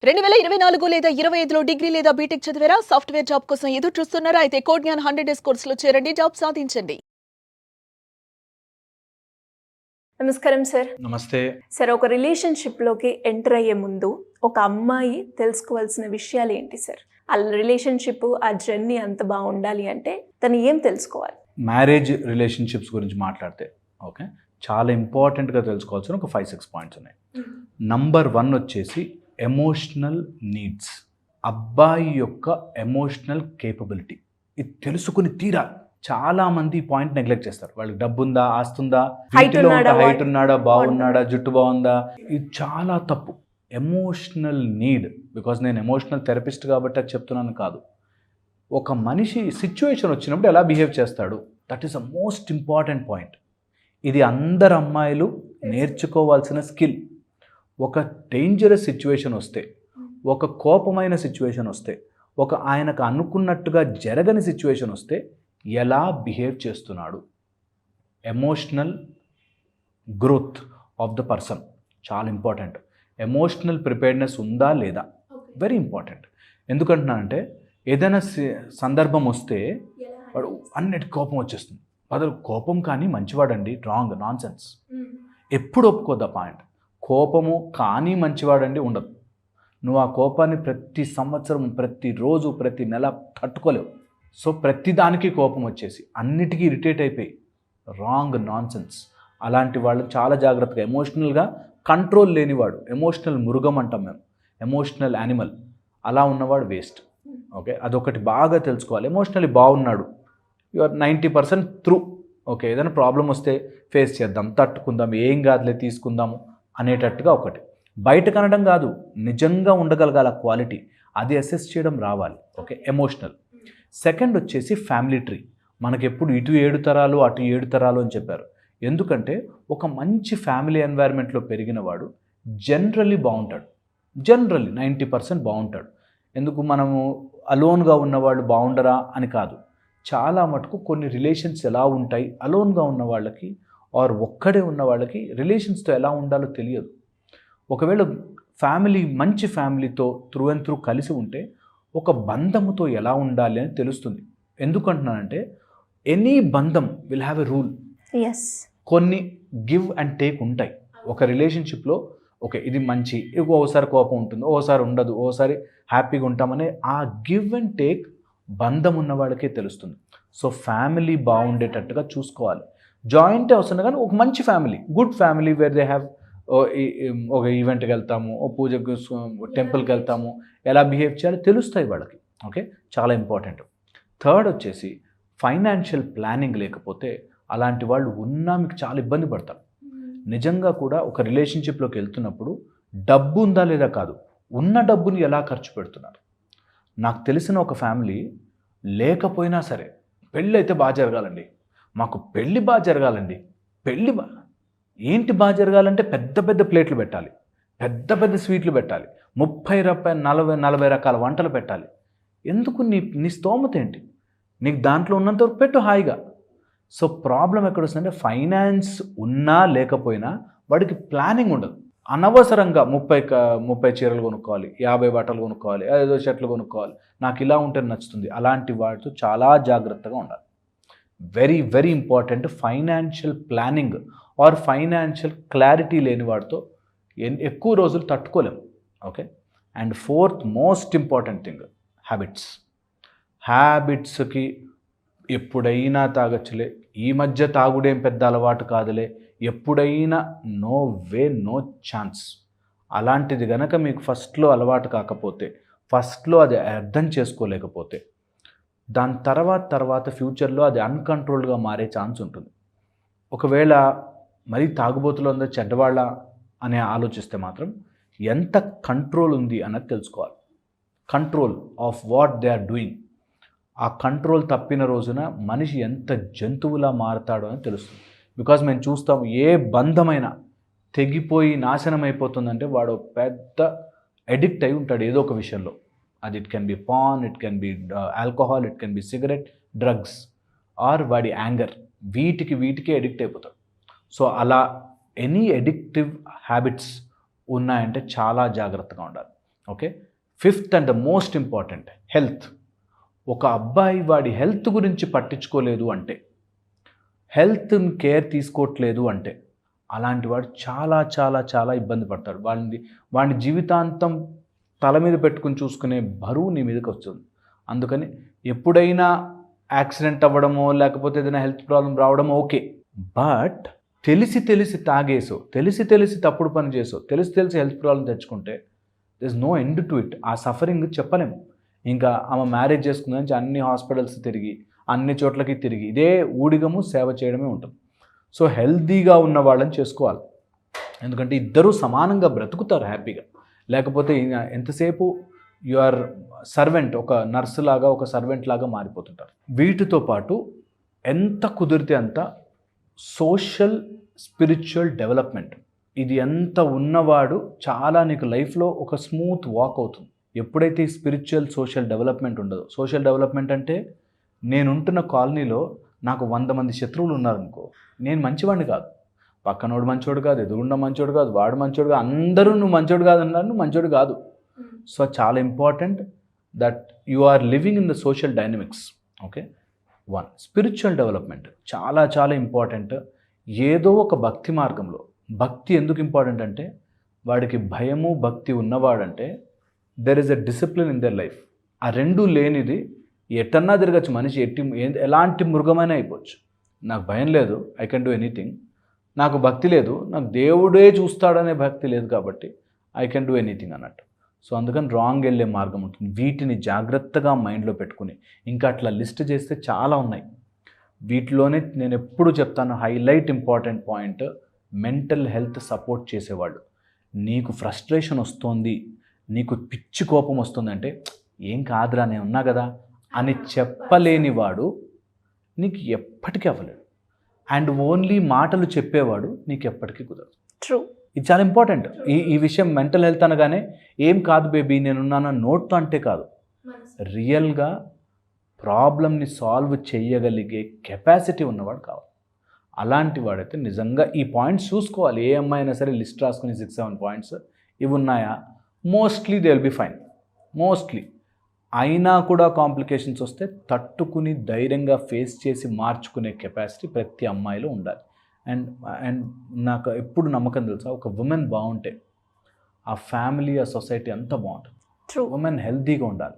2024 లేదా 25లో డిగ్రీ లేదా బీటెక్ చదివారా? సాఫ్ట్‌వేర్ జాబ్ కోసం ఎదురు చూస్తున్నారా? అయితే కోడ్ జ్ఞాన్ 100 డేస్ కోర్సులో చేరండి. జాబ్ సాధించండి. నమస్కారం సార్. నమస్తే. సార్, ఒక రిలేషన్‌షిప్‌లోకి ఎంటర్ అయ్యే ముందు ఒక అమ్మాయి తెలుసుకోవాల్సిన విషయాలు ఏంటి సార్? ఆ రిలేషన్‌షిప్, ఆ జర్నీ అంత బాగుండాలి అంటే తను ఏం తెలుసుకోవాలి? మ్యారేజ్ రిలేషన్షిప్స్ గురించి మాట్లాడితే ఓకే, చాలా ఇంపార్టెంట్గా తెలుసుకోవాల్సిన ఒక 5-6 పాయింట్స్ ఉన్నాయి. నంబర్ 1 వచ్చేసి ఎమోషనల్ నీడ్స్. అబ్బాయి యొక్క ఎమోషనల్ కేపబిలిటీ ఇది తెలుసుకుని తీరాలి. చాలా మంది ఈ పాయింట్ నెగ్లెక్ట్ చేస్తారు. వాళ్ళకి డబ్బు ఉందా, ఆస్తుందా, హైట్ ఉన్నాడా, బాగున్నాడా, జుట్టు బాగుందా, ఇది చాలా తప్పు. ఎమోషనల్ నీడ్, బికాజ్ నేను ఎమోషనల్ థెరపిస్ట్ కాబట్టి అది చెప్తున్నాను కాదు. ఒక మనిషి సిచ్యువేషన్ వచ్చినప్పుడు ఎలా బిహేవ్ చేస్తాడు, that is a most important point. ఇది అందరు అమ్మాయిలు నేర్చుకోవాల్సిన స్కిల్. ఒక డేంజరస్ సిచ్యువేషన్ వస్తే, ఒక కోపమైన సిచ్యువేషన్ వస్తే, ఒక ఆయనకు అనుకున్నట్టుగా జరగని సిచ్యువేషన్ వస్తే ఎలా బిహేవ్ చేస్తున్నాడు, emotional growth of the person చాలా ఇంపార్టెంట్. ఎమోషనల్ ప్రిపేర్డ్నెస్ ఉందా లేదా, వెరీ ఇంపార్టెంట్. ఎందుకంటున్నానంటే ఏదైనా సందర్భం వస్తే వాడు అన్నిటి కోపం వచ్చేస్తుంది. అసలు కోపం కానీ మంచివాడండి, రాంగ్, నాన్ సెన్స్. ఎప్పుడు ఒప్పుకోద్దా పాయింట్. కోపము కానీ మంచివాడండి ఉండదు. నువ్వు ఆ కోపాన్ని ప్రతి సంవత్సరం, ప్రతిరోజు, ప్రతి నెల తట్టుకోలేవు. సో ప్రతి దానికి కోపం వచ్చేసి అన్నిటికీ ఇరిటేట్ అయిపోయి, రాంగ్, నాన్ సెన్స్. అలాంటి వాళ్ళు చాలా జాగ్రత్తగా. ఎమోషనల్గా కంట్రోల్ లేనివాడు, ఎమోషనల్ మృగం అంటాం మేము, ఎమోషనల్ యానిమల్, అలా ఉన్నవాడు వేస్ట్. ఓకే, అదొకటి బాగా తెలుసుకోవాలి. ఎమోషనల్లీ బాగున్నాడు, యు ఆర్ 90% త్రూ. ఓకే, ఏదైనా ప్రాబ్లం వస్తే ఫేస్ చేద్దాం, తట్టుకుందాం, ఏం కాదులే తీసుకుందాము అనేటట్టుగా ఒకటి. బయట కనడం కాదు, నిజంగా ఉండగలగాల క్వాలిటీ, అది అసెస్ చేయడం రావాలి. Okay, emotional. సెకండ్ వచ్చేసి ఫ్యామిలీ ట్రీ. మనకి ఎప్పుడు ఇటు 7 తరాలు అటు 7 తరాలు అని చెప్పారు. ఎందుకంటే ఒక మంచి ఫ్యామిలీ ఎన్వైర్న్మెంట్లో పెరిగిన వాడు జనరల్లీ బాగుంటాడు. జనరల్లీ 90% బాగుంటాడు. ఎందుకు మనము అలోన్గా ఉన్నవాళ్ళు బాగుండరా అని కాదు. చాలా మటుకు కొన్ని రిలేషన్స్ ఎలా ఉంటాయి, అలోన్గా ఉన్న వాళ్ళకి ఆర్ ఒక్కడే ఉన్న వాళ్ళకి రిలేషన్స్తో ఎలా ఉండాలో తెలియదు. ఒకవేళ ఫ్యామిలీ మంచి ఫ్యామిలీతో త్రూ అండ్ త్రూ కలిసి ఉంటే ఒక బంధముతో ఎలా ఉండాలి అని తెలుస్తుంది. ఎందుకంటున్నానంటే ఎనీ బంధం విల్ హ్యావ్ ఎ రూల్. కొన్ని గివ్ అండ్ టేక్ ఉంటాయి ఒక రిలేషన్షిప్లో. ఓకే, ఇది మంచి, ఓసారి కోపం ఉంటుంది, ఓసారి ఉండదు, ఓసారి హ్యాపీగా ఉంటామనే ఆ గివ్ అండ్ టేక్ బంధం ఉన్న వాళ్ళకే తెలుస్తుంది. సో ఫ్యామిలీ బాగుండేటట్టుగా చూసుకోవాలి. జాయింట్ అవసరం కానీ ఒక మంచి family, good family, where they have ఒక ఈవెంట్కి వెళ్తాము, ఓ పూజకు, టెంపుల్కి వెళ్తాము, ఎలా బిహేవ్ చేయాలో తెలుస్తాయి వాళ్ళకి. ఓకే, చాలా ఇంపార్టెంట్. థర్డ్ వచ్చేసి ఫైనాన్షియల్ ప్లానింగ్ లేకపోతే అలాంటి వాళ్ళు ఉన్నా మీకు చాలా ఇబ్బంది పడతారు. నిజంగా కూడా ఒక రిలేషన్షిప్లోకి వెళ్తున్నప్పుడు డబ్బు ఉందా లేదా కాదు, ఉన్న డబ్బుని ఎలా ఖర్చు పెడుతున్నారు. నాకు తెలిసిన ఒక ఫ్యామిలీ లేకపోయినా సరే పెళ్ళి అయితే బాగా జరగాలండి, మాకు పెళ్ళి బాగా జరగాలండి, పెళ్ళి ఏంటి బాగా జరగాలంటే పెద్ద పెద్ద ప్లేట్లు పెట్టాలి, పెద్ద పెద్ద స్వీట్లు పెట్టాలి, 30 రూపాయలు 40 రకాల వంటలు పెట్టాలి. ఎందుకు? నీ స్తోమత ఏంటి, నీకు దాంట్లో ఉన్నంతవరకు పెట్టు హాయిగా. సో ప్రాబ్లం ఎక్కడ వస్తుందంటే ఫైనాన్స్ ఉన్నా లేకపోయినా వాడికి ప్లానింగ్ ఉండదు. అనవసరంగా 30 చీరలు కొనుక్కోవాలి, 50 బట్టలు కొనుక్కోవాలి, 5 షర్ట్లు కొనుక్కోవాలి, నాకు ఇలా ఉంటే నచ్చుతుంది. అలాంటి వాటితో చాలా జాగ్రత్తగా ఉండాలి. Very very important. Financial planning or financial clarity లేని వాడితో ఎక్కువ రోజులు తట్టుకోలేము. Okay, and fourth most important thing, హ్యాబిట్స్కి ఎప్పుడైనా తాగొచ్చులే, ఈ మధ్య తాగుడేం పెద్ద అలవాటు కాదులే, ఎప్పుడైనా, నో వే, నో ఛాన్స్. అలాంటిది గనక మీకు ఫస్ట్లో అలవాటు కాకపోతే, ఫస్ట్లో అది అర్థం చేసుకోలేకపోతే, దాని తర్వాత ఫ్యూచర్లో అది అన్కంట్రోల్గా మారే ఛాన్స్ ఉంటుంది. ఒకవేళ మరీ తాగుబోతులు అందరూ చెడ్డవాళ్ళ అని ఆలోచిస్తే మాత్రం ఎంత కంట్రోల్ ఉంది అన్నది తెలుసుకోవాలి. Control of what they are doing. ఆ కంట్రోల్ తప్పిన రోజున మనిషి ఎంత జంతువులా మారతాడో అని తెలుస్తుంది. బికాజ్ మేము చూస్తాం, ఏ బంధమైనా తెగిపోయి నాశనం అయిపోతుందంటే వాడు పెద్ద అడిక్ట్ అయి ఉంటాడు ఏదో ఒక విషయంలో. అది it can be paan, it can be alcohol, it can be cigarette, drugs, or వాడి యాంగర్, వీటికి అడిక్ట్ అయిపోతాడు. సో అలా ఎనీ అడిక్టివ్ హ్యాబిట్స్ ఉన్నాయంటే చాలా జాగ్రత్తగా ఉండాలి. Okay. Fifth and the most important, health. ఒక అబ్బాయి వాడి హెల్త్ గురించి పట్టించుకోలేదు అంటే, హెల్త్ కేర్ తీసుకోవట్లేదు అంటే, అలాంటి వాడు చాలా చాలా చాలా ఇబ్బంది పడతాడు. వాడిని జీవితాంతం తల మీద పెట్టుకుని చూసుకునే బరువు నీ మీదకి వస్తుంది. అందుకని ఎప్పుడైనా యాక్సిడెంట్ అవ్వడమో లేకపోతే ఏదైనా హెల్త్ ప్రాబ్లం రావడమో ఓకే, బట్ తెలిసి తాగేసో, తెలిసి తప్పుడు పని చేసో, తెలిసి హెల్త్ ప్రాబ్లం తెచ్చుకుంటే there is no end to it. ఆ సఫరింగ్ చెప్పలేము. ఇంకా ఆమె మ్యారేజ్ చేసుకుందని అన్ని హాస్పిటల్స్ తిరిగి, అన్ని చోట్లకి తిరిగి ఇదే ఊడిగము సేవ చేయడమే ఉంటుంది. సో హెల్తీగా ఉన్న వాళ్ళని చేసుకోవాలి. ఎందుకంటే ఇద్దరూ సమానంగా బ్రతుకుతారు హ్యాపీగా. లేకపోతే ఎంతసేపు యు ఆర్ సర్వెంట్, ఒక నర్సు లాగా, ఒక సర్వెంట్ లాగా మారిపోతుంటారు. వీటితో పాటు ఎంత కుదిరితే అంత సోషల్ స్పిరిచువల్ డెవలప్మెంట్, ఇది ఎంత ఉన్నవాడు చాలా నీకు లైఫ్లో ఒక స్మూత్ వాక్ అవుతుంది. ఎప్పుడైతే ఈ స్పిరిచువల్ సోషల్ డెవలప్మెంట్ ఉండదో, సోషల్ డెవలప్మెంట్ అంటే నేనుంటున్న కాలనీలో నాకు 100 మంది శత్రువులు ఉన్నారనుకో, నేను మంచివాడిని కాదు, పక్కనోడు మంచోడు కాదు, ఎదురున్న మంచోడు కాదు, వాడు మంచోడు కాదు, అందరూ నువ్వు మంచోడు కాదు అన్నారు, నువ్వు మంచోడు కాదు. సో చాలా important that you are living in the social dynamics. Okay. 1 spiritual development చాలా చాలా ఇంపార్టెంట్. ఏదో ఒక భక్తి మార్గంలో, భక్తి ఎందుకు ఇంపార్టెంట్ అంటే వాడికి భయము భక్తి ఉన్నవాడంటే there is a discipline in their life. ఆ రెండు లేనిది ఎట్టన్నా తిరగచ్చు మనిషి, ఎలాంటి మృగమైనా అయిపోవచ్చు. నాకు భయం లేదు, ఐ కెన్ డూ ఎనీథింగ్. నాకు భక్తి లేదు, నాకు దేవుడే చూస్తాడనే భక్తి లేదు, కాబట్టి ఐ కెన్ డూ ఎనీథింగ్ అన్నట్టు. సో అందుకని రాంగ్ వెళ్ళే మార్గం ఉంటుంది. వీటిని జాగ్రత్తగా మైండ్లో పెట్టుకుని, ఇంకా అట్లా లిస్ట్ చేస్తే చాలా ఉన్నాయి. వీటిలోనే నేను ఎప్పుడు చెప్తాను, highlight important point, mental health support చేసేవాళ్ళు. నీకు ఫ్రస్ట్రేషన్ వస్తుంది, నీకు పిచ్చి కోపం వస్తుందంటే ఏం కాదురా నేను ఉన్నా కదా అని చెప్పలేని వాడు నీకు ఎప్పటికీ అవ్వలేడు. అండ్ ఓన్లీ మాటలు చెప్పేవాడు నీకు ఎప్పటికీ కుదరదు. ట్రూ. ఇది చాలా ఇంపార్టెంట్. ఈ విషయం మెంటల్ హెల్త్ అనగానే ఏం కాదు బేబీ నేనున్నాను నోట్తో అంటే కాదు, రియల్గా ప్రాబ్లమ్ని సాల్వ్ చేయగలిగే కెపాసిటీ ఉన్నవాడు కావాలి. అలాంటి వాడైతే నిజంగా ఈ పాయింట్స్ చూసుకోవాలి. ఏ అమ్మాయి అయినా సరే లిస్ట్ రాసుకుని 6-7 పాయింట్స్ ఇవి ఉన్నాయా, mostly they will be fine. Mostly అయినా కూడా కాంప్లికేషన్స్ వస్తే తట్టుకుని ధైర్యంగా ఫేస్ చేసి మార్చుకునే కెపాసిటీ ప్రతి అమ్మాయిలో ఉండాలి. అండ్ నాకు ఎప్పుడు నమ్మకం తెలుసా, ఒక ఉమెన్ బాగుంటే ఆ ఫ్యామిలీ, ఆ సొసైటీ అంతా బాగుంటుంది. ఉమెన్ హెల్తీగా ఉండాలి.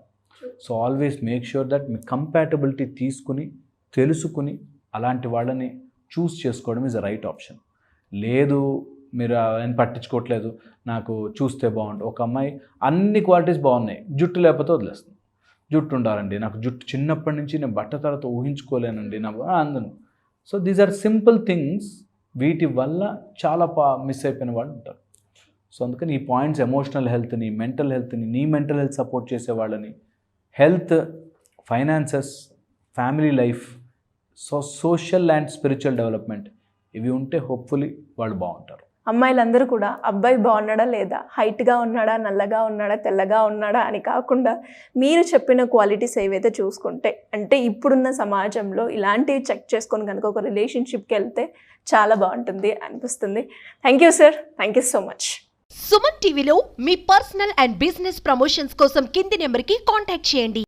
So always make sure that me compatibility తీసుకుని తెలుసుకుని అలాంటి వాళ్ళని చూస్ చేసుకోవడం ఈజ్ అ రైట్ ఆప్షన్. లేదు మీరు ఆయన పట్టించుకోవట్లేదు, నాకు చూస్తే బాగుంటుంది. ఒక అమ్మాయి అన్ని క్వాలిటీస్ బాగున్నాయి, జుట్టు లేకపోతే వదిలేస్తుంది. జుట్టు ఉండాలండి, నాకు జుట్టు చిన్నప్పటి నుంచి నేను బట్ట తర్వాత ఊహించుకోలేనండి నాకు అందను. So these are simple things, వీటి వల్ల చాలా మిస్ అయిపోయిన వాళ్ళు ఉంటారు. సో అందుకని ఈ పాయింట్స్ ఎమోషనల్ హెల్త్ని, మెంటల్ హెల్త్ని, నీ మెంటల్ హెల్త్ సపోర్ట్ చేసే వాళ్ళని, health, finances, family life, social and spiritual development, ఇవి ఉంటే హోప్ఫుల్లీ వాళ్ళు బాగుంటారు. అమ్మాయిలందరూ కూడా అబ్బాయి బాగున్నాడా లేదా, హైట్గా ఉన్నాడా, నల్లగా ఉన్నాడా, తెల్లగా ఉన్నాడా అని కాకుండా మీరు చెప్పిన క్వాలిటీస్ ఏవైతే చూసుకుంటే, అంటే ఇప్పుడున్న సమాజంలో ఇలాంటివి చెక్ చేసుకొని కనుక ఒక రిలేషన్షిప్కి వెళ్తే చాలా బాగుంటుంది అనిపిస్తుంది. Thank you sir, thank you so much. Suman టీవీలో మీ పర్సనల్ అండ్ బిజినెస్ ప్రమోషన్స్ కోసం కింది నెంబర్కి కాంటాక్ట్ చేయండి.